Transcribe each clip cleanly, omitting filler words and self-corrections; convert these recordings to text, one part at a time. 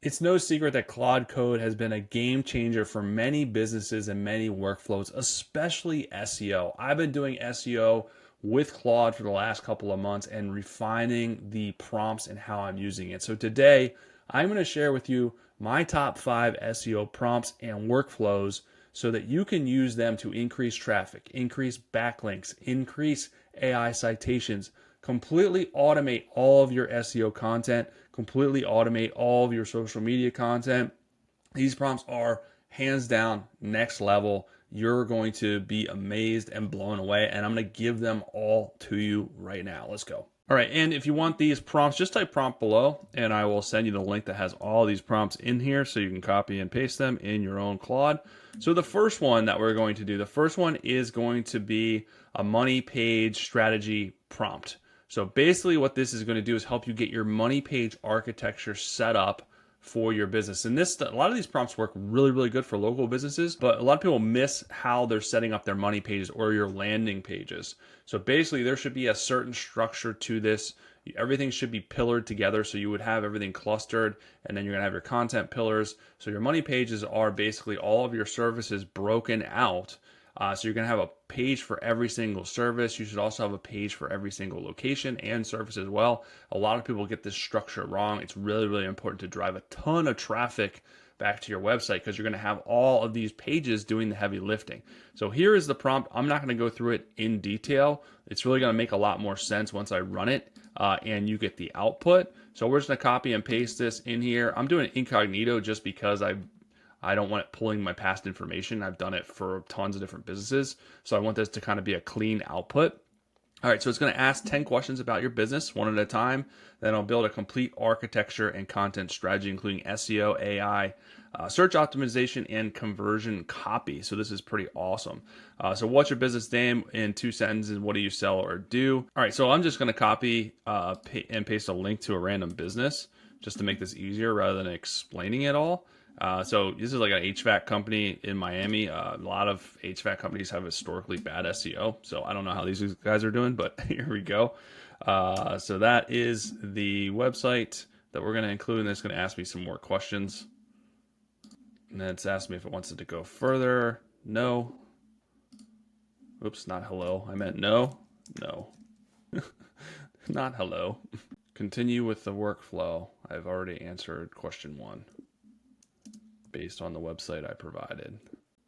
It's no secret that Claude Code has been a game changer for many businesses and many workflows, especially SEO. I've been doing SEO with Claude for the last couple of months and refining the prompts and how I'm using it. So today, I'm going to share with you my top 5 SEO prompts and workflows so that you can use them to increase traffic, increase backlinks, increase AI citations, completely automate all of your SEO content, completely automate all of your social media content. These prompts are hands down next level. You're going to be amazed and blown away, and I'm going to give them all to you right now. Let's go. All right, and if you want these prompts, just type prompt below, and I will send you the link that has all these prompts in here so you can copy and paste them in your own Claude. So the first one that we're going to do, the first one is going to be a money page strategy prompt. So basically what this is going to do is help you get your money page architecture set up for your business. And a lot of these prompts work really, really good for local businesses, but a lot of people miss how they're setting up their money pages or your landing pages. So basically there should be a certain structure to this. Everything should be pillared together. So you would have everything clustered, and then you're gonna have your content pillars. So your money pages are basically all of your services broken out. So you're going to have a page for every single service. You should also have a page for every single location and service as well. A lot of people get this structure wrong. It's really, really important to drive a ton of traffic back to your website because you're going to have all of these pages doing the heavy lifting. So here is the prompt. I'm not going to go through it in detail. It's really going to make a lot more sense once I run it and you get the output. So we're just going to copy and paste this in here. I'm doing it incognito just because I don't want it pulling my past information. I've done it for tons of different businesses. So I want this to kind of be a clean output. All right, so it's going to ask 10 questions about your business, one at a time. Then I'll build a complete architecture and content strategy, including SEO, AI, search optimization, and conversion copy. So this is pretty awesome. So what's your business name in 2 sentences? What do you sell or do? All right, so I'm just going to copy and paste a link to a random business just to make this easier rather than explaining it all. So this is like an HVAC company in Miami. A lot of HVAC companies have historically bad SEO. So I don't know how these guys are doing, but here we go. So that is the website that we're going to include, and it's going to ask me some more questions. And then it's asked me if it wants it to go further. No. Oops, not hello. I meant no. No. Not hello. Continue with the workflow. I've already answered question 1. Based on the website I provided.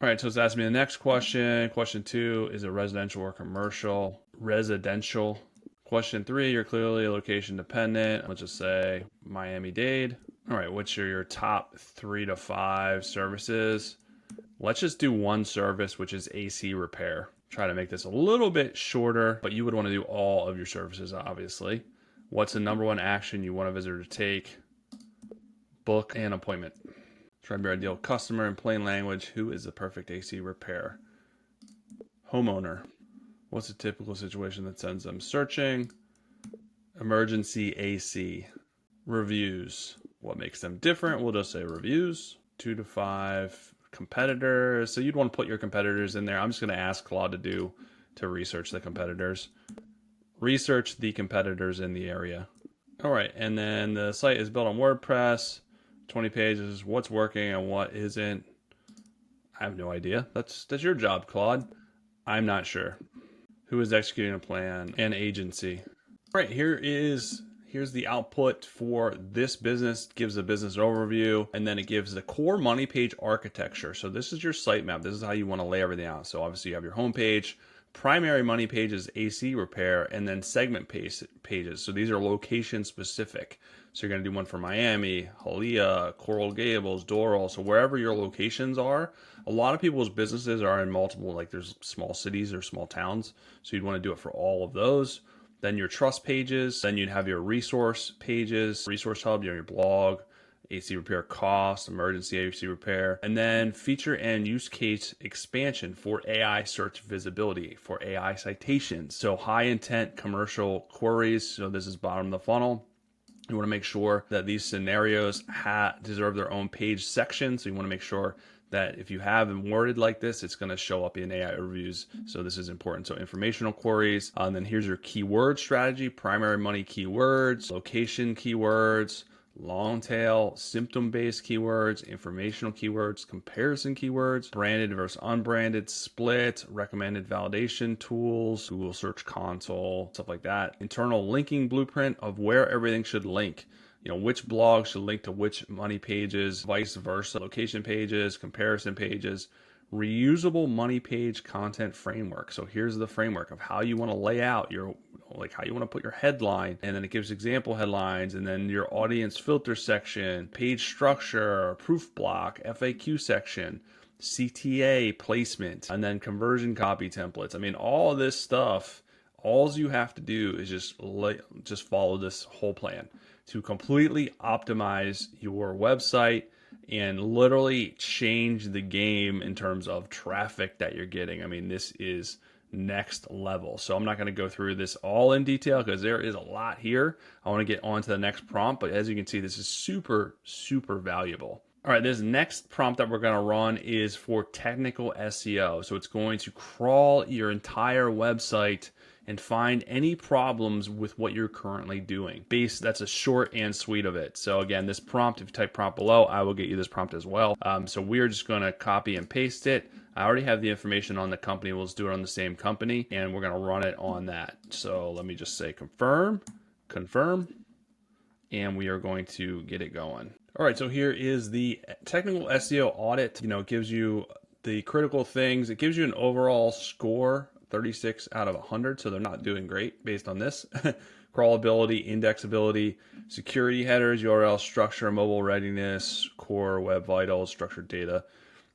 All right, so it's asking me the next question. Question 2, is it residential or commercial? Residential. Question 3, you're clearly location dependent. Let's just say Miami-Dade. All right, what's your top 3 to 5 services? Let's just do one service, which is AC repair. Try to make this a little bit shorter, but you would want to do all of your services, obviously. What's the number 1 action you want a visitor to take? Book an appointment. Try to be your ideal customer in plain language. Who is the perfect AC repair? Homeowner. What's the typical situation that sends them searching? Emergency AC. Reviews. What makes them different? We'll just say reviews. 2 to 5 competitors. So you'd want to put your competitors in there. I'm just going to ask Claude to research the competitors. Research the competitors in the area. All right, and then the site is built on WordPress. 20 pages, what's working and what isn't. I have no idea. That's your job, Claude. I'm not sure. Who is executing a plan? An agency. All right, here's the output for this business. It gives the business overview, and then it gives the core money page architecture. So this is your sitemap. This is how you want to lay everything out. So obviously you have your home page. Primary money page is AC repair, and then segment pages. So these are location specific. So you're going to do one for Miami, Hialeah, Coral Gables, Doral. So wherever your locations are, a lot of people's businesses are in multiple, like there's small cities or small towns. So you'd want to do it for all of those. Then your trust pages. Then you'd have your resource pages, resource hub, your blog, AC repair cost, emergency AC repair, and then feature and use case expansion for AI search visibility, for AI citations. So high intent commercial queries. So this is bottom of the funnel. You want to make sure that these scenarios deserve their own page section. So you want to make sure that if you have them worded like this, it's going to show up in AI reviews. So this is important. So informational queries. And then here's your keyword strategy, primary money keywords, location keywords, long tail, symptom-based keywords, informational keywords, comparison keywords, branded versus unbranded, split, recommended validation tools, Google Search Console, stuff like that. Internal linking blueprint of where everything should link. You know, which blog should link to which money pages, vice versa, location pages, comparison pages, reusable money page content framework. So here's the framework of how you want to lay out your, like how you want to put your headline, and then it gives example headlines, and then your audience filter section, page structure, proof block, FAQ section, CTA placement, and then conversion copy templates. I mean, all of this stuff, all you have to do is just follow this whole plan to completely optimize your website and literally change the game in terms of traffic that you're getting. I mean, this is next level. So I'm not going to go through this all in detail because there is a lot here. I want to get on to the next prompt, but as you can see, this is super, super valuable. All right, this next prompt that we're going to run is for technical SEO. So it's going to crawl your entire website and find any problems with what you're currently doing. That's a short and sweet of it. So again, this prompt, if you type prompt below, I will get you this prompt as well. So we're just going to copy and paste it. I already have the information on the company. We'll just do it on the same company, and we're going to run it on that. So let me just say confirm, and we are going to get it going. All right, so here is the technical SEO audit. You know, it gives you the critical things. It gives you an overall score, 36 out of 100, so they're not doing great based on this. Crawlability, indexability, security headers, URL structure, mobile readiness, core web vitals, structured data,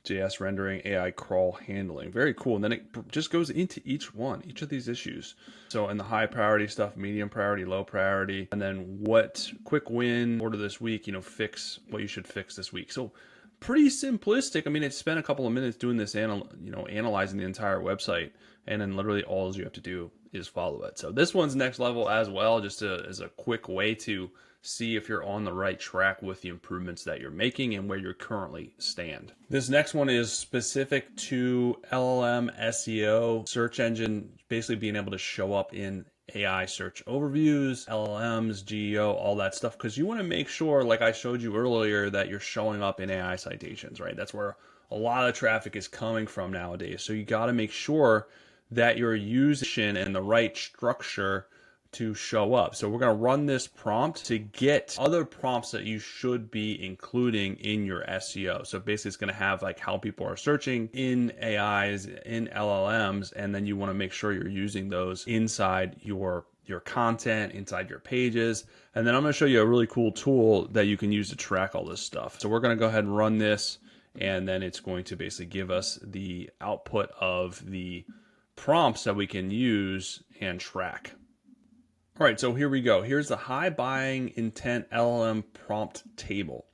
JS rendering, AI crawl handling. Very cool. And then it just goes into each of these issues. So in the high priority stuff, medium priority, low priority, and then what quick win order this week, you know, fix what you should fix this week. So pretty simplistic. I mean, it spent a couple of minutes doing this, analyzing the entire website, and then literally all you have to do is follow it. So this one's next level as well, just as a quick way to see if you're on the right track with the improvements that you're making and where you currently stand. This next one is specific to LLM SEO, search engine, basically being able to show up in AI search overviews, LLMs, GEO, all that stuff, because you want to make sure, like I showed you earlier, that you're showing up in AI citations, right? That's where a lot of traffic is coming from nowadays. So you got to make sure that you're using in the right structure to show up. So we're going to run this prompt to get other prompts that you should be including in your SEO. So basically it's going to have like how people are searching in AIs, in LLMs, and then you want to make sure you're using those inside your content, inside your pages. And then I'm going to show you a really cool tool that you can use to track all this stuff. So we're going to go ahead and run this, and then it's going to basically give us the output of the prompts that we can use and track. All right, so here we go. Here's the high buying intent LLM prompt table.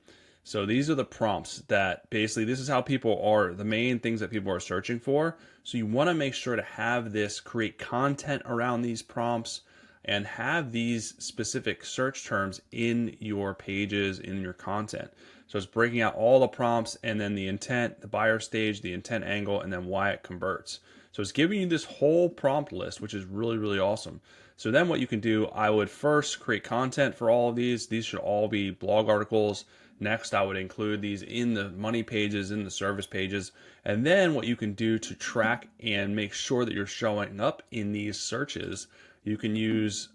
So these are the prompts that basically, this is how people are, the main things that people are searching for. So you want to make sure to have this, create content around these prompts and have these specific search terms in your pages, in your content. So it's breaking out all the prompts and then the intent, the buyer stage, the intent angle, and then why it converts. So it's giving you this whole prompt list, which is really, really awesome. So then what you can do, I would first create content for all of these. These should all be blog articles. Next, I would include these in the money pages, in the service pages. And then what you can do to track and make sure that you're showing up in these searches, you can use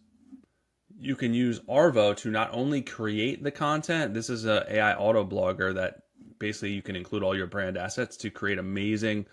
Arvo to not only create the content. This is an AI auto blogger that basically you can include all your brand assets to create amazing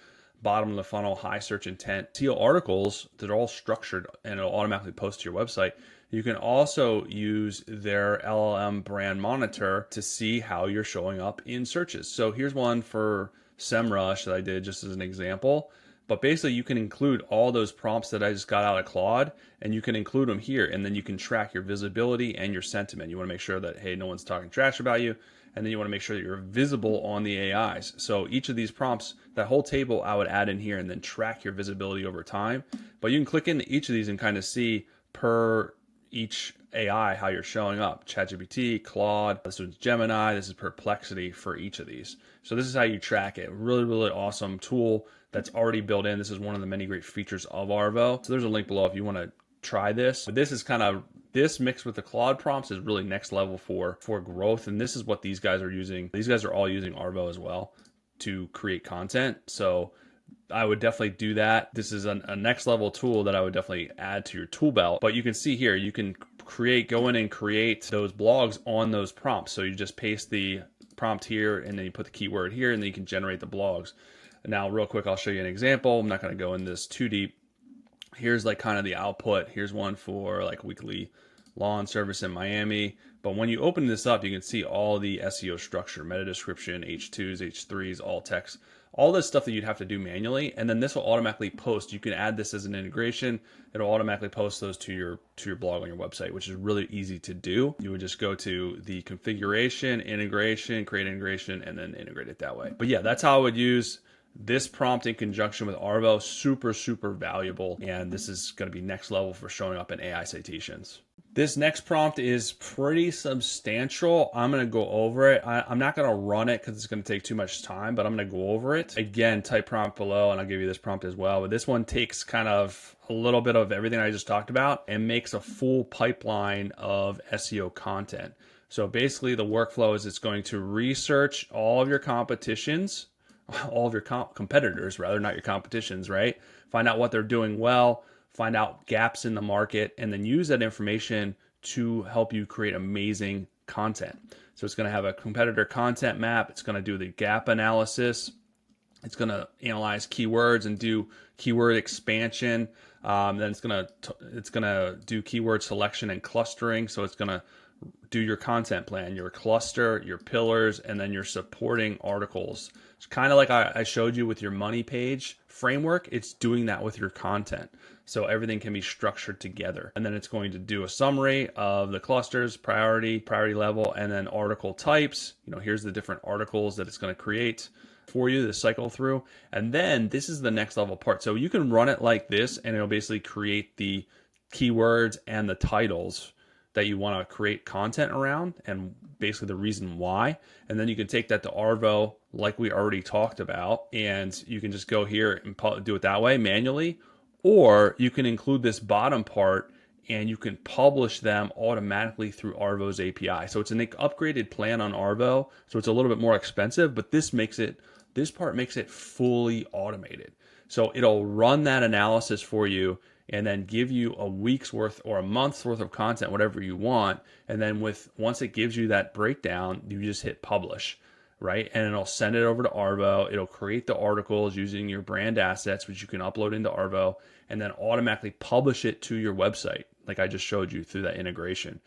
bottom of the funnel, high search intent SEO articles that are all structured and it'll automatically post to your website. You can also use their LLM brand monitor to see how you're showing up in searches. So here's one for SEMrush that I did just as an example. But basically you can include all those prompts that I just got out of Claude, and you can include them here, and then you can track your visibility and your sentiment. You want to make sure that, hey, no one's talking trash about you. And then you want to make sure that you're visible on the AIs. So each of these prompts, that whole table I would add in here and then track your visibility over time. But you can click into each of these and kind of see per each AI how you're showing up. ChatGPT, Claude, this is Gemini, this is Perplexity for each of these. So this is how you track it. Really, really awesome tool that's already built in. This is one of the many great features of Arvo. So there's a link below if you want to try this. But this is kind of this mixed with the Claude prompts is really next level for growth. And this is what these guys are using. These guys are all using Arvo as well to create content. So I would definitely do that. This is a next level tool that I would definitely add to your tool belt. But you can see here, you can go in and create those blogs on those prompts. So you just paste the prompt here, and then you put the keyword here, and then you can generate the blogs. Now, real quick, I'll show you an example. I'm not going to go into this too deep. Here's like kind of the output. Here's one for like weekly lawn service in Miami. But when you open this up, you can see all the SEO structure, meta description, H2s, H3s, alt text, all this stuff that you'd have to do manually. And then this will automatically post. You can add this as an integration. It'll automatically post those to your blog on your website, which is really easy to do. You would just go to the configuration, integration, create integration, and then integrate it that way. But yeah, that's how I would use this prompt in conjunction with Arvo. Super, super valuable. And this is going to be next level for showing up in AI citations. This next prompt is pretty substantial. I'm going to go over it. I'm not going to run it because it's going to take too much time, but I'm going to go over it. Again, type prompt below, and I'll give you this prompt as well. But this one takes kind of a little bit of everything I just talked about and makes a full pipeline of SEO content. So basically the workflow is it's going to research all of your competitions, all of your competitors, rather, not your competitions, right? Find out what they're doing well, find out gaps in the market, and then use that information to help you create amazing content. So it's going to have a competitor content map. It's going to do the gap analysis. It's going to analyze keywords and do keyword expansion. Then it's going to do keyword selection and clustering. So it's going to do your content plan, your cluster, your pillars, and then your supporting articles. It's kind of like I showed you with your money page framework. It's doing that with your content. So everything can be structured together. And then it's going to do a summary of the clusters, priority level, and then article types. Here's the different articles that it's going to create for you to cycle through. And then this is the next level part. So you can run it like this, and it'll basically create the keywords and the titles that you want to create content around, and basically the reason why. And then you can take that to Arvo like we already talked about, and you can just go here and do it that way manually, or you can include this bottom part and you can publish them automatically through Arvo's API. So it's an upgraded plan on Arvo, so it's a little bit more expensive, but this part makes it fully automated. So it'll run that analysis for you and then give you a week's worth or a month's worth of content, whatever you want. And then once it gives you that breakdown, you just hit publish, right? And it'll send it over to Arvo. It'll create the articles using your brand assets, which you can upload into Arvo, and then automatically publish it to your website, like I just showed you through that integration.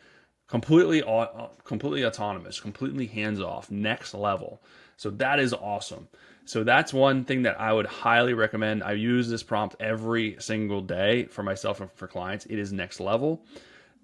Completely autonomous, completely hands-off, next level. So that is awesome. So that's one thing that I would highly recommend. I use this prompt every single day for myself and for clients. It is next level.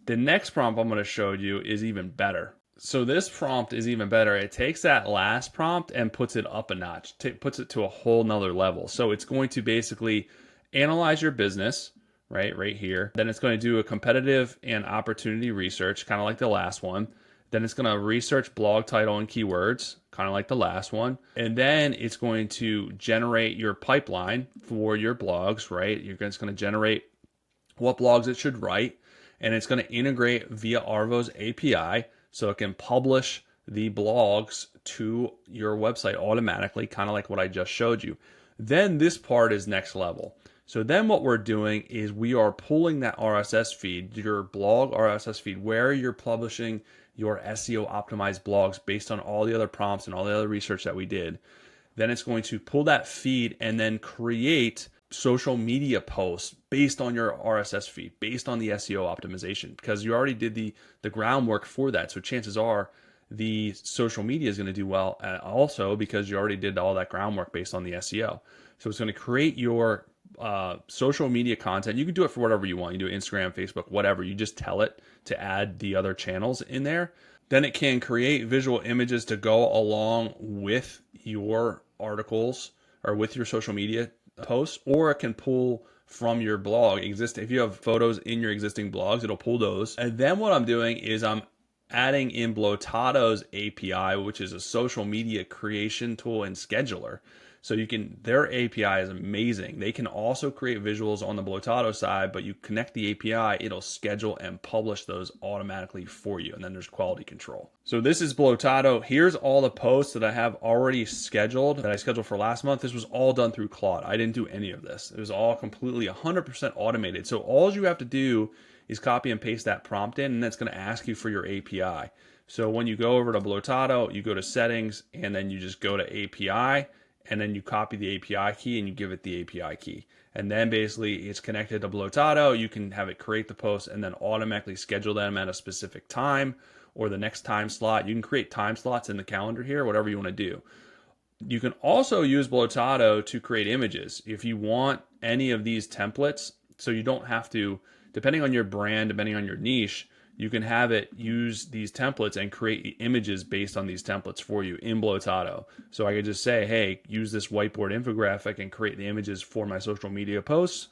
The next prompt I'm going to show you is even better. So this prompt is even better. It takes that last prompt and puts it up a notch, puts it to a whole nother level. So it's going to basically analyze your business, right here. Then it's going to do a competitive and opportunity research, kind of like the last one. Then it's going to research blog title and keywords, kind of like the last one. And then it's going to generate your pipeline for your blogs, right? It's going to generate what blogs it should write. And it's going to integrate via Arvo's API so it can publish the blogs to your website automatically, kind of like what I just showed you. Then this part is next level. So then what we're doing is we are pulling that RSS feed, your blog RSS feed, where you're publishing your SEO optimized blogs based on all the other prompts and all the other research that we did. Then it's going to pull that feed and then create social media posts based on your RSS feed, based on the SEO optimization, because you already did the groundwork for that. So chances are the social media is going to do well also because you already did all that groundwork based on the SEO. So it's going to create your social media content. You can do it for whatever you want. You do Instagram, Facebook, whatever. You just tell it to add the other channels in there. Then it can create visual images to go along with your articles or with your social media posts, or it can pull from your blog. If you have photos in your existing blogs, it'll pull those. And then what I'm doing is I'm adding in Blotado's API, which is a social media creation tool and scheduler. So their API is amazing. They can also create visuals on the Blotado side, but you connect the API, it'll schedule and publish those automatically for you. And then there's quality control. So this is Blotado. Here's all the posts that I have already scheduled, that I scheduled for last month. This was all done through Claude. I didn't do any of this. It was all completely 100% automated. So all you have to do is copy and paste that prompt in, and that's going to ask you for your API. So when you go over to Blotado, you go to settings, and then you just go to API, and then you copy the API key and you give it the API key. And then basically it's connected to Blotado. You can have it create the post and then automatically schedule them at a specific time or the next time slot. You can create time slots in the calendar here, whatever you want to do. You can also use Blotado to create images. If you want any of these templates, so you don't have to, depending on your brand, depending on your niche, you can have it use these templates and create images based on these templates for you in Blotado. So I could just say, hey, use this whiteboard infographic and create the images for my social media posts.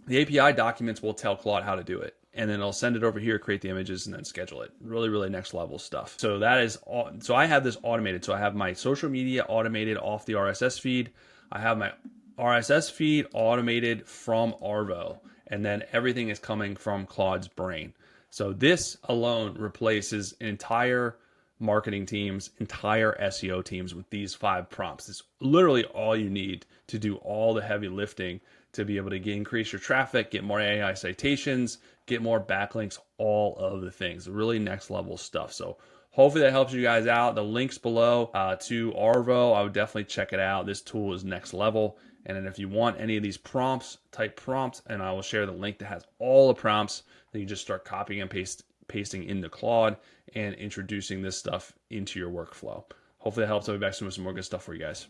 The API documents will tell Claude how to do it. And then I'll send it over here, create the images, and then schedule it. Really, really next level stuff. So that is all. So I have this automated. So I have my social media automated off the RSS feed. I have my RSS feed automated from Arvo. And then everything is coming from Claude's brain. So this alone replaces entire marketing teams, entire SEO teams with these 5 prompts. It's literally all you need to do all the heavy lifting to be able to increase your traffic, get more AI citations, get more backlinks, all of the things. Really next level stuff. So hopefully that helps you guys out. The links below to Arvo, I would definitely check it out. This tool is next level. And then if you want any of these prompts, type prompts, and I will share the link that has all the prompts. Then you just start copying and pasting into Claude and introducing this stuff into your workflow. Hopefully that helps. I'll be back soon with some more good stuff for you guys.